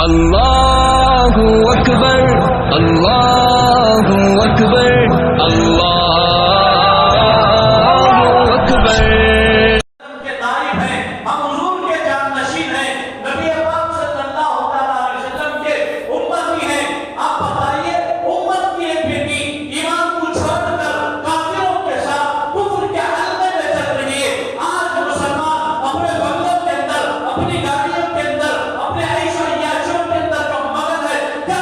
اللہ اکبر اللہ اکبر اللہ اکبر. کے نائب ہیں، ہم حضور کے جانشین ہیں، نبی پاک صلی اللہ علیہ وسلم کے امتی ہیں. آپ بتائیے امت کی ایک بیٹی ایمان کو چھوڑ کر کافروں کے ساتھ کفر کے حلقے میں چل رہی ہے. آج مسلمان اپنے بنگلوں کے اندر، اپنی گاڑیوں کے اندر، اپنے عیش و عیاشیوں کے اندر جو مگن ہے، کیا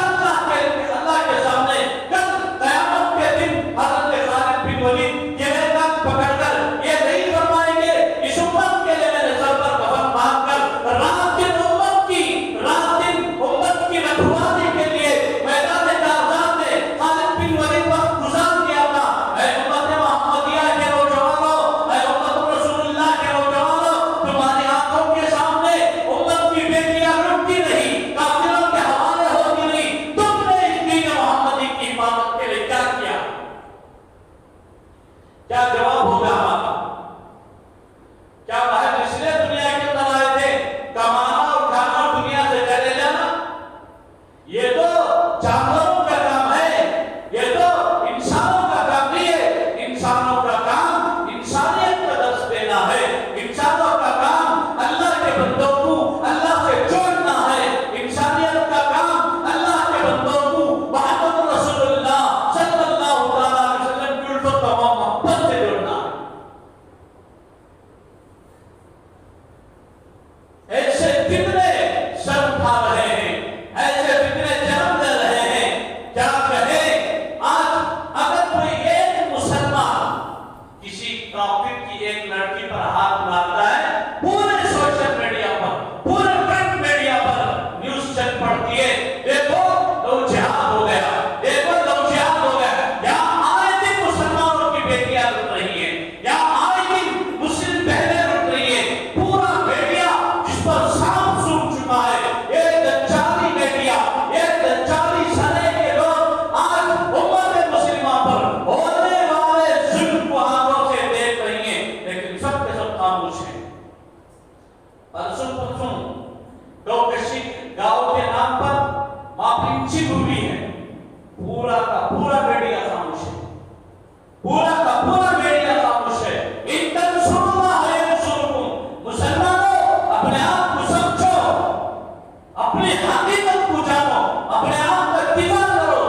اللہ کے سامنے کل قیامت کے دن حضرت خالد بن ولید یہ میدان پکڑ کر یہ نہیں فرمائیں گے اس امت کے لیے میرے سر پر کفن باندھ کر رات دن امت کی رکھوالی کے لیے میدان کارزات میں خالد بن ولید وقت گزار دیا تھا. اے امت محمدیہ کے نوجوانوں، اے امت رسول اللہ کے نوجوانوں، تمہاری آنکھوں کے سامنے امت کی بیٹیاں رکتی نہیں، کافروں کے حوالے ہوتی نہیں. تم نے اس دین محمدی کی حفاظت کے لیے کیا کیا؟ کیا جواب ہوگا ہمارا؟ کیا محض اس لیے دنیا کے اندر آئے تھے کمانا اور کھانا اور دنیا سے چلے جانا؟ یہ تو جانوروں کا کام ہے، یہ تو انسانوں کا کام نہیں ہے. انسانوں کا کام انسانیت کا درس دینا ہے. انسانوں کا کام اللہ کے بندوں کو اللہ سے جوڑنا ہے. انسانیت کا کام اللہ کے بندوں کو محمد رسول اللہ صلی اللہ علیہ وسلم کی الفت و محبت سے جوڑنا ہے. ایسے کتنے سر اٹھا رہے ہیں، ایسے کتنے جنم لے رہے ہیں. کیا کہیں آج اگر کوئی ایک مسلمان کسی کافر کی ایک لڑکی پر ہاتھ مارتا ہے، پورے سوشل میڈیا پر، پورے پرنٹ میڈیا پر نیوز چل پڑتی ہے، دیکھو لو جہاد ہو گیا، دیکھو لو جہاد ہو گیا. یہاں آئے دن مسلمانوں کی بیٹیاں رک رہی ہیں، یہاں آئے دن مسلم بہنیں رک رہی ہیں. پورا میڈیا جس پر سانپ سوکھ چکا ہے، ایک دجالی میڈیا، ایک دجالی سرے کے لوگ آج امت مسلمہ پر ہونے والے ظلم کو آنکھوں سے دیکھ رہی ہیں، لیکن سب کے سب خاموش ہیں. پرسوں گوکشی گاؤں کے نام پر ماپنچی ہوئی ہے، پورا کا پورا میڈیا خاموش ہے، پورا کا پورا میڈیا خاموش ہے. ان تنصروا اللہ ینصرکم. مسلمانوں اپنے آپ کو سمجھو، اپنی حقیقت کو جانو، اپنے آپ کا دفاع کرو.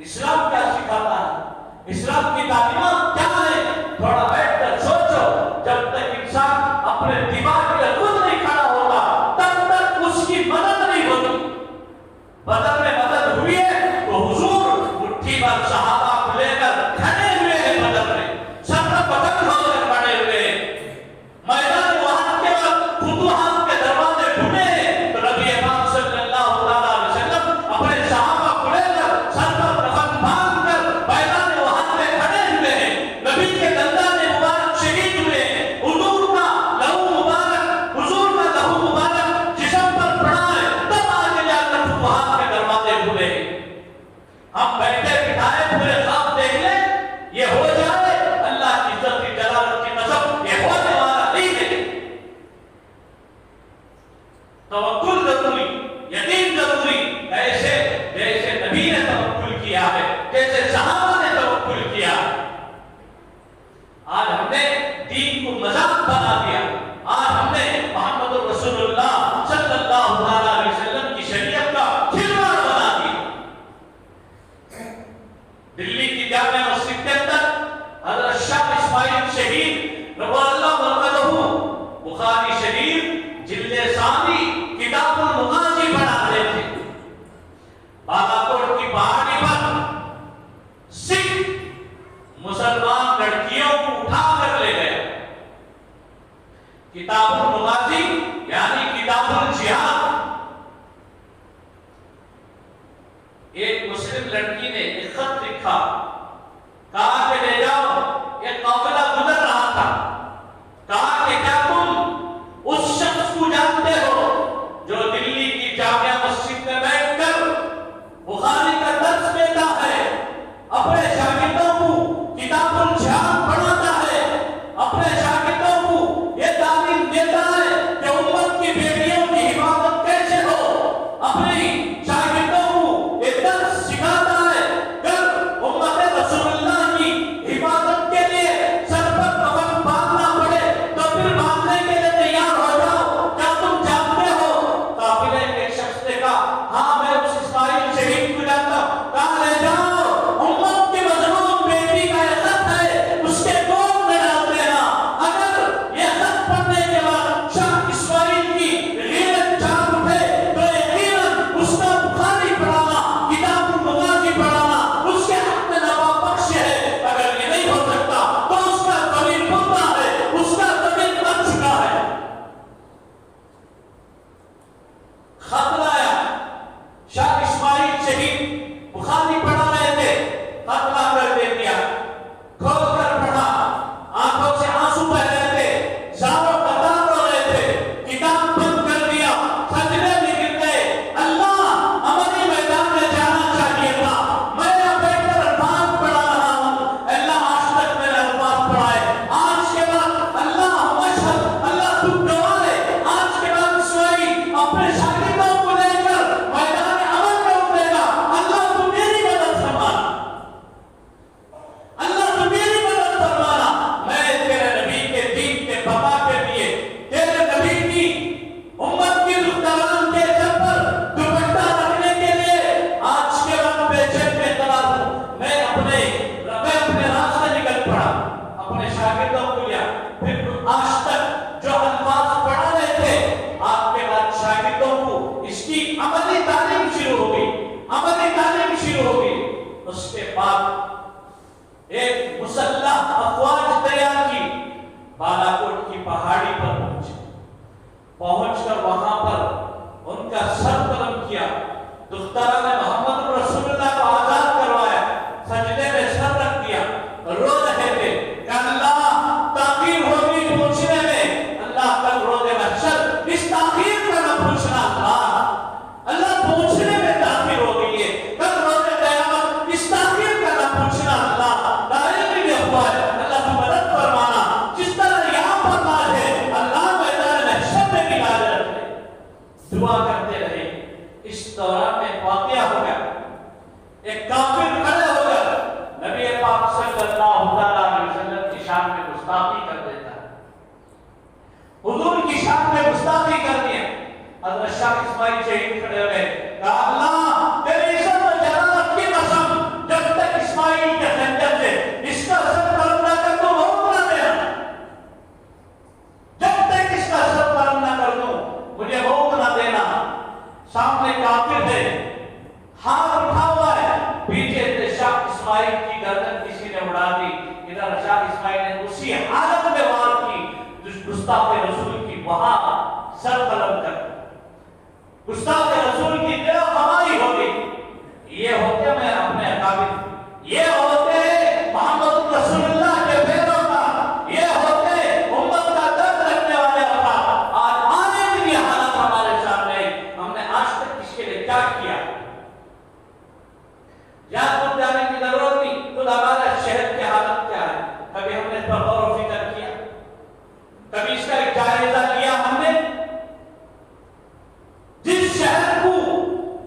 اسلام کیا سکھاتا ہے؟ اسلام کی تعلیمات کیا ہے؟ تھوڑا بیٹھ کر سوچو. جب تک انسان اپنے دماغ کے خود نہیں کھڑا ہوتا تب تک اس کی مدد نہیں ہوتی. بدر میں مدد ہوئی ہے تو حضور مٹھی بھر صحابہ کو لے کر کھڑے ہوئے ہیں، بدر میں سر پر پتھر ہو کر کھڑے ہوئے ہیں. میدان وہاں کے بعد فتوحات کے دروازے کھلے ہیں تو نبی پاک صلی اللہ علیہ وسلم اپنے صحابہ کو لے کر سر پر کفن باندھ کر میدان وہاں میں کھڑے ہوئے ہیں. نبی کے دندان مبارک شہید ہوئے ہیں. حضور کا لہو مبارک، حضور کا لہو مبارک جسم پر پڑا ہے، تب آگے جا کر فتوحات کے دروازے کھلے ہیں. ہم بیٹھے بٹھائے پورے خواب دیکھ لیں، یہ ہو جائے اللہ کی عزت کی جلالت کی قسم یہ ہونے والا نہیں ہے. توکل ضروری، یقین ضروری، ایسے جیسے نبی نے توکل کیا ہے، جیسے صحابہ نے توکل کیا. آج ہم نے دین کو مذاق بنا دیا. آج ہم نے محمد رسول اللہ صلی اللہ علیہ وسلم کی شریعت کا کھلواڑ بنا دیا. دلی کی جامع مسجد کے اندر حضرت شاہ اسماعیل شہید رضی اللہ عنہ بخاری شریف جلد ثانی کتاب خط لایا، شاہ اسماعیل شہید بخاری پڑھا رہے تھے، خط لا کر دے دیا، کھول کر پڑھا، آنکھوں سے آنسو بہ رہے تھے، زاروں قطار رو رہے تھے، کتاب بند کر دیا، سجدے میں گر گئے، اللہ ہمارے میدان میں جانا چاہیے تھا، میں یہاں بیٹھ کر الفاظ پڑھا رہا ہوں، اللہ آج تک میرے الفاظ پڑھائے، آج کے بعد اللہ مشہد، اللہ تو گواہ ہے، آج کے بعد اسماعیل اپنے شاگردوں کو لے کر میدان عمل میں اترے گا، اللہ تو میری مدد فرمانا، اللہ تو میری مدد فرمانا، میں تیرے نبی کے دین کے بقا کے لیے، تیرے نبی کی امت کی دختران کے سر پر دوپٹہ رکھنے کے لیے آج کے وقت بے چین میں کھڑا ہوں، میں اپنے راہ سے نکل پڑا، اپنے شاگردوں کو لیا، پھر آج تک جو الفاظ پڑھا رہے تھے، آپ کے بعد شاگردوں کو اس کی عملی تعلیم شروع ہو گئی، اس کے بعد ایک مسلح افواج تیار کی، بالا کوٹ کی پہاڑی پر پہنچ کر وہاں پر ان کا سر قلم کیا، دختران محمد رسول اللہ کو آزاد کروایا، سجدے میں سر رکھ دیا، رو رہے تھے کہ اللہ تاخیر ہوگی پوچھنے میں، اللہ کل روز محشر اس تاخیر کا نہ پوچھنا، اللہ پوچھنے میں تاخیر ہو گئی ہے، کل روز قیامت اس تاخیر کا نہ پوچھنا، اللہ دائرے میں ہوا ہے، اللہ تو مدد فرمانا، جس طرح یہاں پر لاج ہے اللہ میدان محشر میں بھی لاج رکھے، دعا کرتے رہے، اس دوران میں واقعہ ہو گیا، ایک کافر کھڑے ہو گیا، نبی پاک صلی اللہ علیہ وسلم کی شان میں گستاخی کر دیتا ہے، حضور کی شان میں گستاخی کر دی، حضرت شاہ اسماعیل شہید کھڑے ہوئے، کہا اللہ تیرے عزت و جلالت کی قسم، جب تک اسماعیل کے خنجر سے اس کا سر قلم نہ کر دوں موت نہ دینا، جب تک اس کا سر قلم نہ کر دوں مجھے موت نہ دینا، سامنے کافر ہے، ہاتھ اٹھا ہوا ہے، پیچھے سے شاہ اسماعیل کی گردن کسی نے اڑا دی، ادھر شاہ اسماعیل نے اسی حالت میں وار کی، گستاخ رسول کی وہاں سر قلم کر، گستاخ رسول کی دل خمائی ہو گئی، یہ ہوتے میں اپنے اکابر، یہ ہوتے محمد رسول اللہ کے پیروں کا، یہ ہوتے امت کا درد رکھنے والے افراد، آج آنے کی بھی حالت ہمارے سامنے، ہم نے آج تک اس کے لیے کیا کیا؟ یہاں تک جانے کی ضرورت نہیں، تو ہمارا شہر کی حالت کیا ہے؟ کبھی ہم نے اس پر غور و فکر کیا؟ کبھی اس کا ایک جائزہ لیا ہم نے؟ جس شہر کو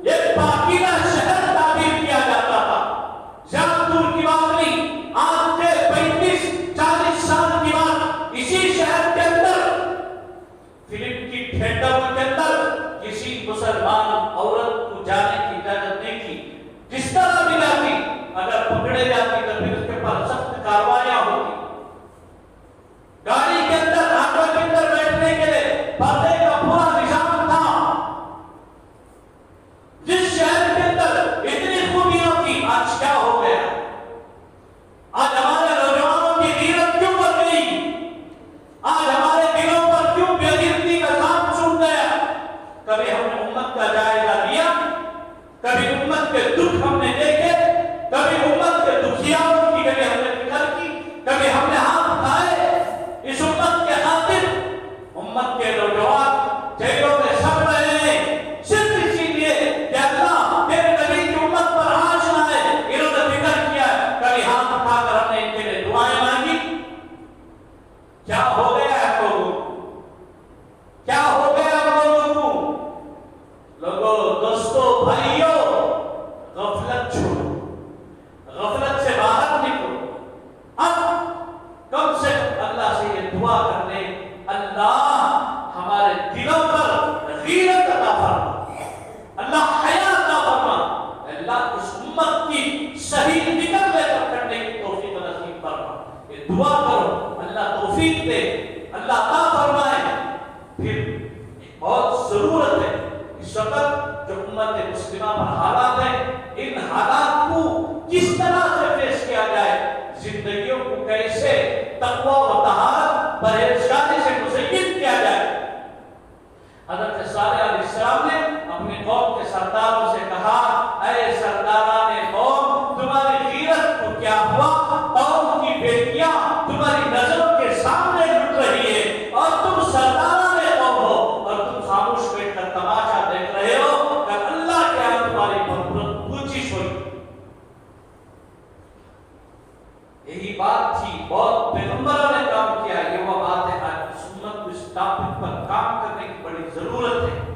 ایک پاکیزہ شہر تعبیر کیا جاتا تھا، زیادہ دور کی بات نہیں، آج سے 35-40 سال کی بات، اسی شہر کے اندر فلم کی تھیٹر کے اندر کسی مسلمان عورت کو جانے کی اجازت نہیں تھی، جس طرح بھی جاتی اگر پکڑے جاتی تو پھر اس کے پاس سخت کارروائیاں ہوتی، گاڑی کے اندر آٹو کے اندر بیٹھنے کے لیے پردے کا پورا نظام تھا، جس شہر کے اندر اتنی خوبیاں تھی، آج کیا ہو گیا؟ آج ہمارے نوجوانوں کی غیرت کیوں بڑھ گئی؟ آج ہمارے دلوں پر کیوں بے غیرتی کا سانپ چھوٹ گیا؟ کبھی ہم نے امت کا جائزہ لیا؟ کبھی امت کے دکھ ہم نے دیکھے؟ کبھی امت کے دکھیاؤں کی کبھی ہم نے فکر کی؟ کبھی ہم نے ہاتھ اٹھائے اس امت کے خاطر؟ امت کے نوجوان جیلوں میں سڑ رہے ہیں صرف اسی لیے کہ اللہ تیرے نبی کی امت پر آج لائے، انہوں نے فکر کیا، کبھی ہاتھ اٹھا کر ہم نے ان کے لیے دعائیں مانگی؟ کیا ہو گیا ہے لوگوں کو؟ کیا ہو گیا لوگوں کو؟ لوگوں، دوستوں، بھائیوں، غفلت چھوڑو، غفلت سے باہر نکلو، اب کم سے کم اللہ سے یہ دعا کر لیں، اللہ ہمارے دلوں پر غیرت عطا فرما، اللہ حیا عطا فرما، اللہ اس امت کی صحیح فکر لے کر کرنے کی توفیق نصیب فرما، یہ دعا کرو، اللہ توفیق دے، اللہ عطا فرمائے۔ پھر بہت ضرورت ہے اس وقت جو امت مسلمہ پر حالات ہیں، ان حالات کو کس طرح سے پیش کیا جائے، زندگیوں کو کیسے تقوی و طہارت پرہیزگاری سے مزین کیا جائے۔ حضرت صالح علیہ السلام نے قوم کے سرداروں سے کہا اے سرداران قوم تمہاری غیرت کو کیا ہوا قوم کی بیٹیاں تمہاری نظروں کے سامنے لٹ رہی ہے اور تم سرداران قوم ہو اور تم خاموش بیٹھ کر تماشا دیکھ رہے ہو کہ اللہ کیا تمہاری پوچھش ہوئی یہی بات تھی بہت پیغمبروں نے کام کیا یہ وہ بات ہے آج اس امت کو اس ٹاپک پر کام کرنے کی بڑی ضرورت ہے